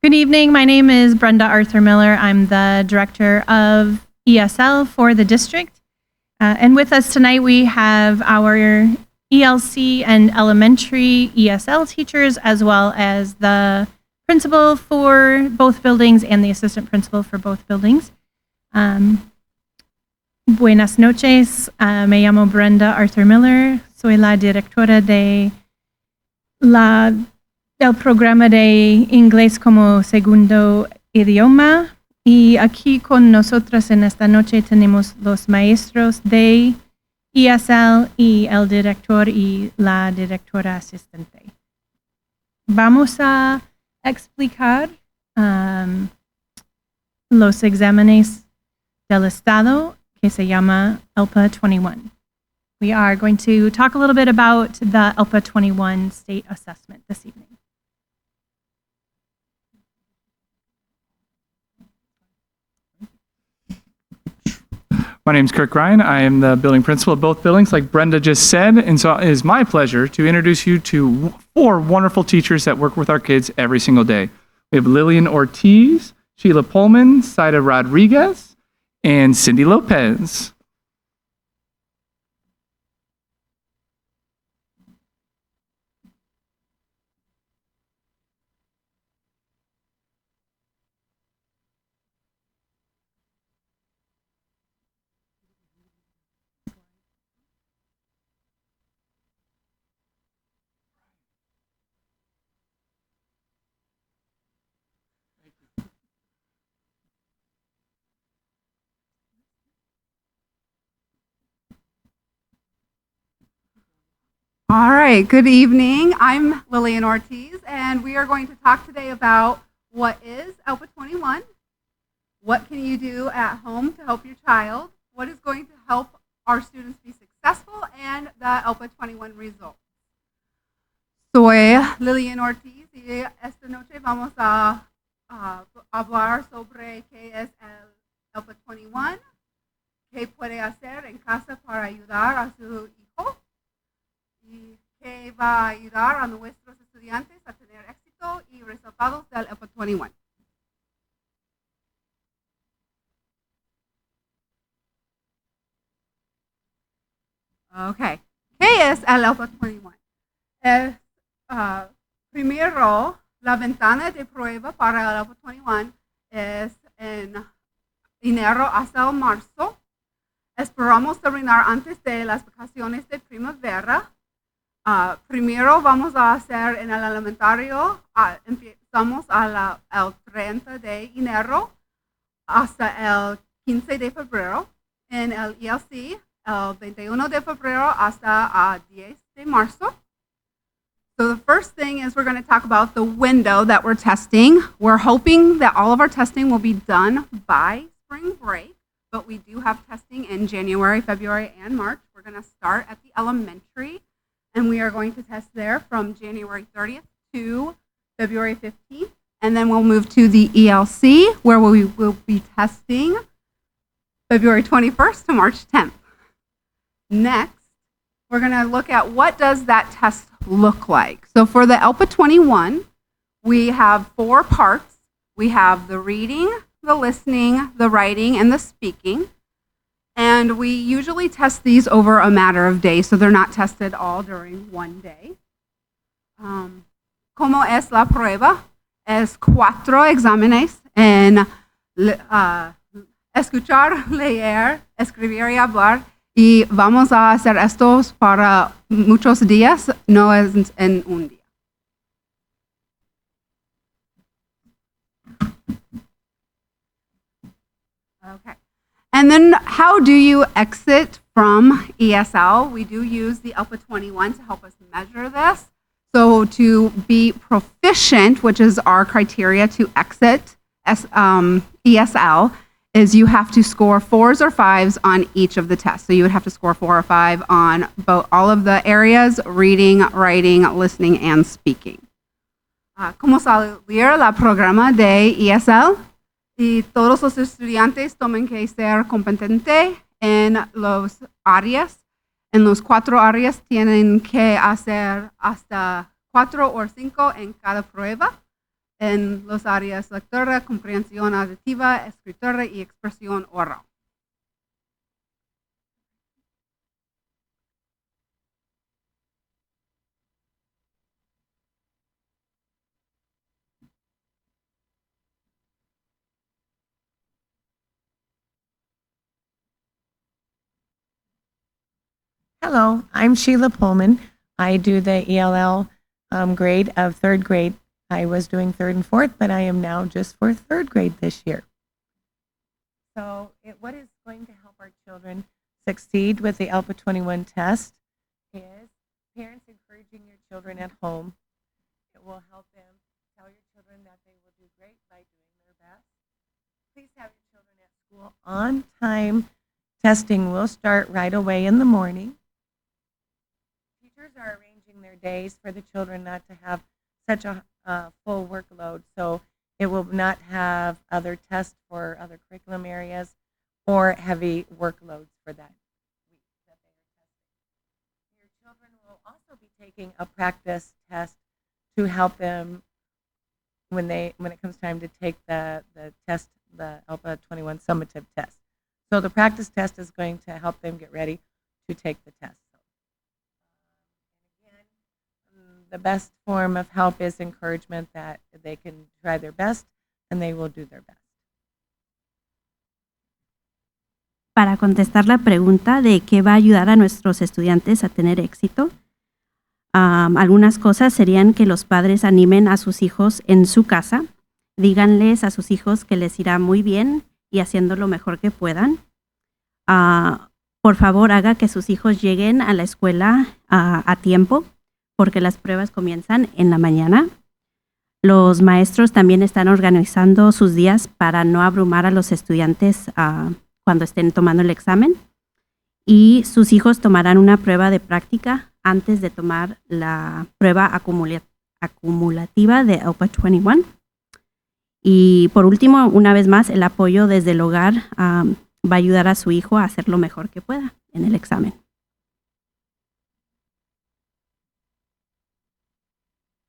Good evening. My name is Brenda Arthur Miller. I'm the director of ESL for the district. And with us tonight, we have our ELC and elementary ESL teachers, as well as the principal for both buildings and the assistant principal for both buildings. Buenas noches. Me llamo Brenda Arthur Miller. Soy la directora del programa de inglés como segundo idioma, y aquí con nosotros en esta noche tenemos los maestros de ESL y el director y la directora asistente. Vamos a explicar los exámenes del estado que se llama ELPA 21. We are going to talk a little bit about the ELPA 21 state assessment this evening. My name is Kirk Ryan. I am the building principal of both buildings, like Brenda just said, and so it is my pleasure to introduce you to 4 wonderful teachers that work with our kids every single day. We have Lillian Ortiz, Sheila Pullman, Saida Rodriguez, and Cindy Lopez. All right, good evening. I'm Lillian Ortiz, and we are going to talk today about what is ELPA 21, what can you do at home to help your child, what is going to help our students be successful, and the ELPA 21 results. Soy Lillian Ortiz y esta noche vamos a hablar sobre qué es el ELPA 21, qué puede hacer en casa para ayudar a su hijo, y que va a ayudar a nuestros estudiantes a tener éxito y resultados del ELPA 21. Okay, ¿qué es el ELPA 21? Es, primero, la ventana de prueba para el ELPA 21 es en enero hasta marzo. Esperamos terminar antes de las vacaciones de primavera. Primero vamos a hacer en el elementario, empezamos el 30 de enero hasta el 15 de febrero. En el ELC, el 21 de febrero hasta 10 de marzo. So the first thing is we're going to talk about the window that we're testing. We're hoping that all of our testing will be done by spring break, but we do have testing in January, February, and March. We're going to start at the elementary. And we are going to test there from January 30th to February 15th. And then we'll move to the ELC, where we will be testing February 21st to March 10th. Next, we're going to look at what does that test look like. So for the ELPA 21, we have 4 parts. We have the reading, the listening, the writing, and the speaking. And we usually test these over a matter of days, so they're not tested all during one day. ¿Cómo es la prueba? Es 4 exámenes en escuchar, leer, escribir y hablar. Y vamos a hacer estos para muchos días, no es en un día. Okay. And then how do you exit from ESL? We do use the ELPA 21 to help us measure this. So to be proficient, which is our criteria to exit ESL, is you have to score 4s or 5s on each of the tests. So you would have to score 4 or 5 on all of the areas, reading, writing, listening, and speaking. ¿Cómo salir la programa de ESL? Y todos los estudiantes tienen que ser competentes en los áreas. En los 4 áreas tienen que hacer hasta 4 o 5 en cada prueba. en las áreas lectura, comprensión auditiva, escritura y expresión oral. Hello, I'm Sheila Pullman. I do the ELL grade of third grade. I was doing third and fourth, but I am now just for third grade this year. So what is going to help our children succeed with the ELPA 21 test is parents encouraging your children at home. It will help them tell your children that they will do great by doing their best. Please have your children at school on time. Testing will start right away in the morning. Teachers are arranging their days for the children not to have such a full workload, so it will not have other tests for other curriculum areas or heavy workloads for that week that they are testing. Your children will also be taking a practice test to help them when it comes time to take the test, the ELPA 21 summative test. So the practice test is going to help them get ready to take the test. The best form of help is encouragement that they can try their best and they will do their best. Para contestar la pregunta de qué va a ayudar a nuestros estudiantes a tener éxito, algunas cosas serían que los padres animen a sus hijos en su casa, díganles a sus hijos que les irá muy bien y haciendo lo mejor que puedan. Por favor, haga que sus hijos lleguen a la escuela a tiempo, porque las pruebas comienzan en la mañana. Los maestros también están organizando sus días para no abrumar a los estudiantes cuando estén tomando el examen. Y sus hijos tomarán una prueba de práctica antes de tomar la prueba acumulativa de ELPA 21. Y por último, una vez más, el apoyo desde el hogar va a ayudar a su hijo a hacer lo mejor que pueda en el examen.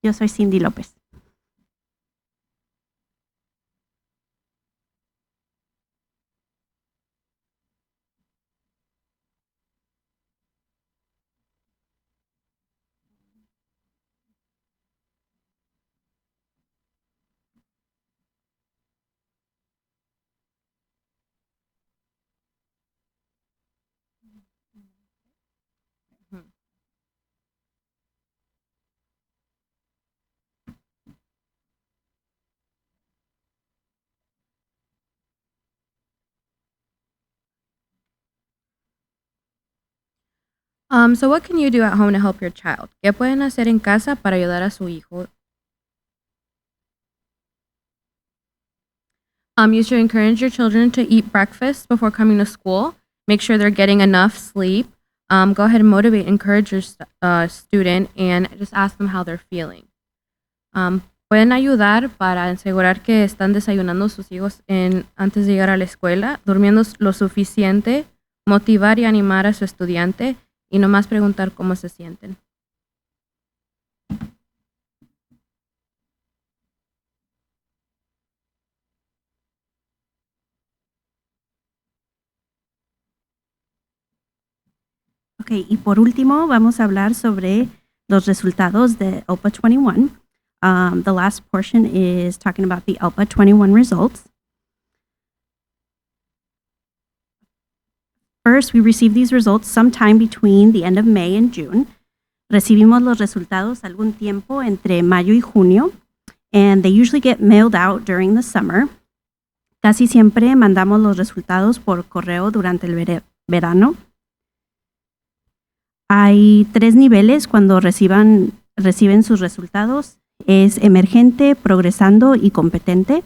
Yo soy Cindy López. So what can you do at home to help your child? ¿Qué pueden hacer en casa para ayudar a su hijo? You should encourage your children to eat breakfast before coming to school. Make sure they're getting enough sleep. Go ahead and motivate, encourage your student, and just ask them how they're feeling. Pueden ayudar para asegurar que están desayunando sus hijos antes de llegar a la escuela, durmiendo lo suficiente, motivar y animar a su estudiante, y nomás preguntar cómo se sienten. Okay, y por último vamos a hablar sobre los resultados de ELPA 21. The last portion is talking about the ELPA 21 results. First, we received these results sometime between the end of May and June. Recibimos los resultados algún tiempo entre mayo y junio, and they usually get mailed out during the summer. Casi siempre mandamos los resultados por correo durante el verano. Hay 3 niveles cuando reciben sus resultados. Es emergente, progresando y competente.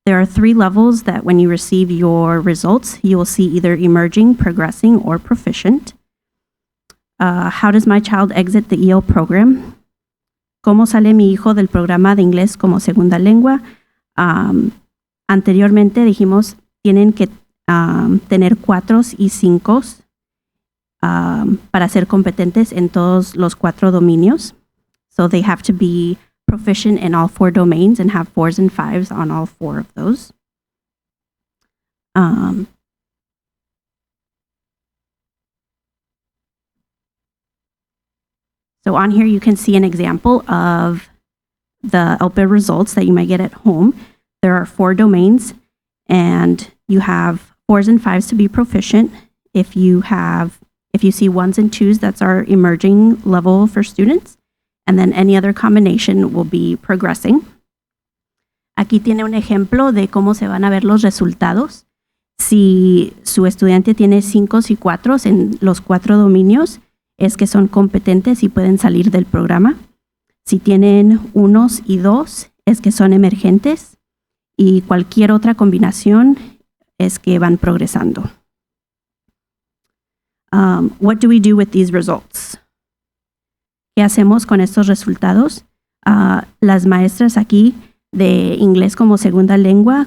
There are 3 levels that when you receive your results, you will see either emerging, progressing, or proficient. How does my child exit the EL program? ¿Cómo sale mi hijo del programa de inglés como segunda lengua? Anteriormente dijimos, tienen que tener 4 y 5 para ser competentes en todos los 4 dominios. So they have to be proficient in all 4 domains and have 4s and 5s on all 4 of those. So on here, you can see an example of the LPID results that you might get at home. There are 4 domains, and you have 4s and 5s to be proficient. If you see 1s and 2s, that's our emerging level for students. And then any other combination will be progressing. Aquí tiene un ejemplo de cómo se van a ver los resultados. Si su estudiante tiene 5s y 4s en los 4 dominios, es que son competentes y pueden salir del programa. Si tienen 1s y 2, es que son emergentes. Y cualquier otra combinación es que van progresando. What do we do with these results? ¿Qué hacemos con estos resultados? Las maestras aquí de inglés como segunda lengua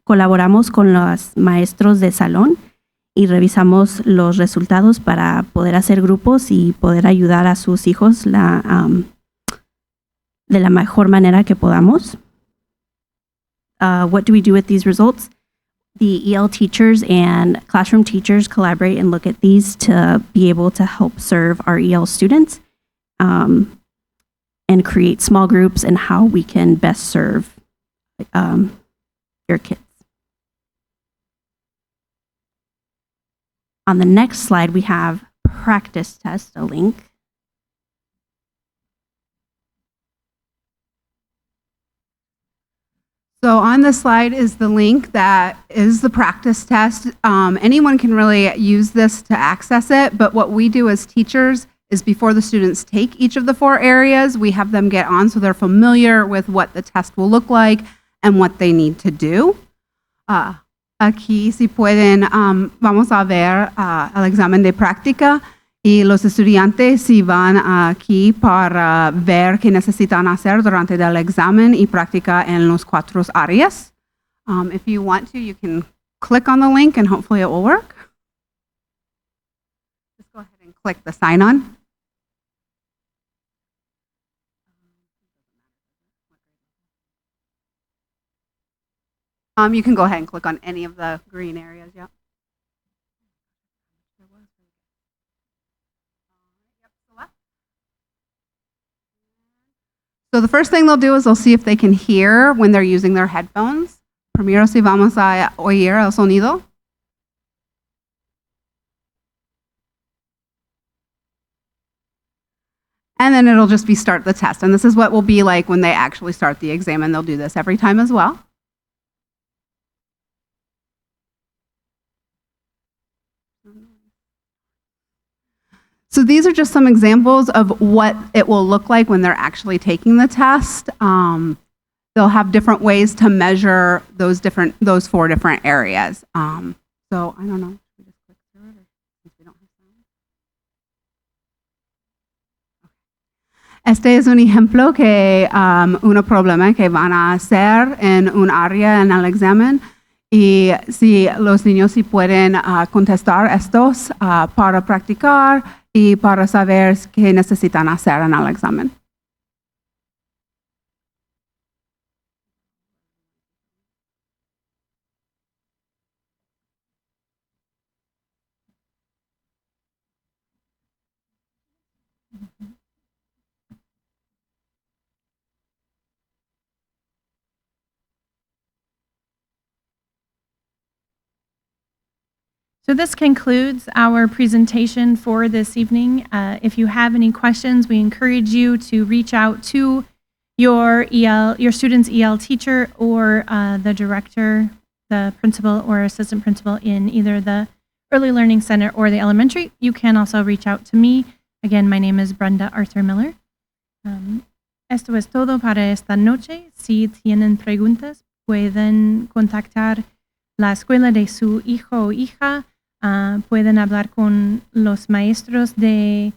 colaboramos con los maestros de salón y revisamos los resultados para poder hacer grupos y poder ayudar a sus hijos de la mejor manera que podamos. What do we do with these results? The EL teachers and classroom teachers collaborate and look at these to be able to help serve our EL students and create small groups and how we can best serve your kids. On the next slide, we have practice test, a link. So on the slide is the link that is the practice test. Anyone can really use this to access it, but what we do as teachers is before the students take each of the 4 areas, we have them get on so they're familiar with what the test will look like and what they need to do. Aquí si pueden, vamos a ver el examen de práctica y los estudiantes si van aquí para ver qué necesitan hacer durante el examen y práctica en los 4 áreas. If you want to, you can click on the link and hopefully it will work. Just go ahead and click the sign on. You can go ahead and click on any of the green areas, yeah. So the first thing they'll do is they'll see if they can hear when they're using their headphones. Primero si vamos a oír el sonido. And then it'll just be start the test. And this is what will be like when they actually start the exam, and they'll do this every time as well. So these are just some examples of what it will look like when they're actually taking the test. They'll have different ways to measure those 4 different areas. So I don't know. Should we just click through it, or since we don't have time? Okay. Este es un ejemplo que un problema que van a hacer en un área en el examen. Y si los niños sí pueden contestar estos para practicar y para saber qué necesitan hacer en el examen. So this concludes our presentation for this evening. If you have any questions, we encourage you to reach out to your student's EL teacher or the director, the principal or assistant principal in either the Early Learning Center or the elementary. You can also reach out to me. Again, my name is Brenda Arthur Miller. Esto es todo para esta noche. Si tienen preguntas, pueden contactar la escuela de su hijo o hija. Pueden hablar con los maestros de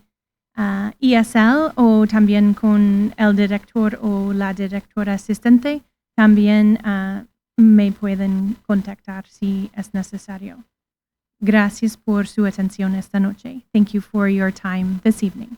ESL o también con el director o la directora asistente. También me pueden contactar si es necesario. Gracias por su atención esta noche. Thank you for your time this evening.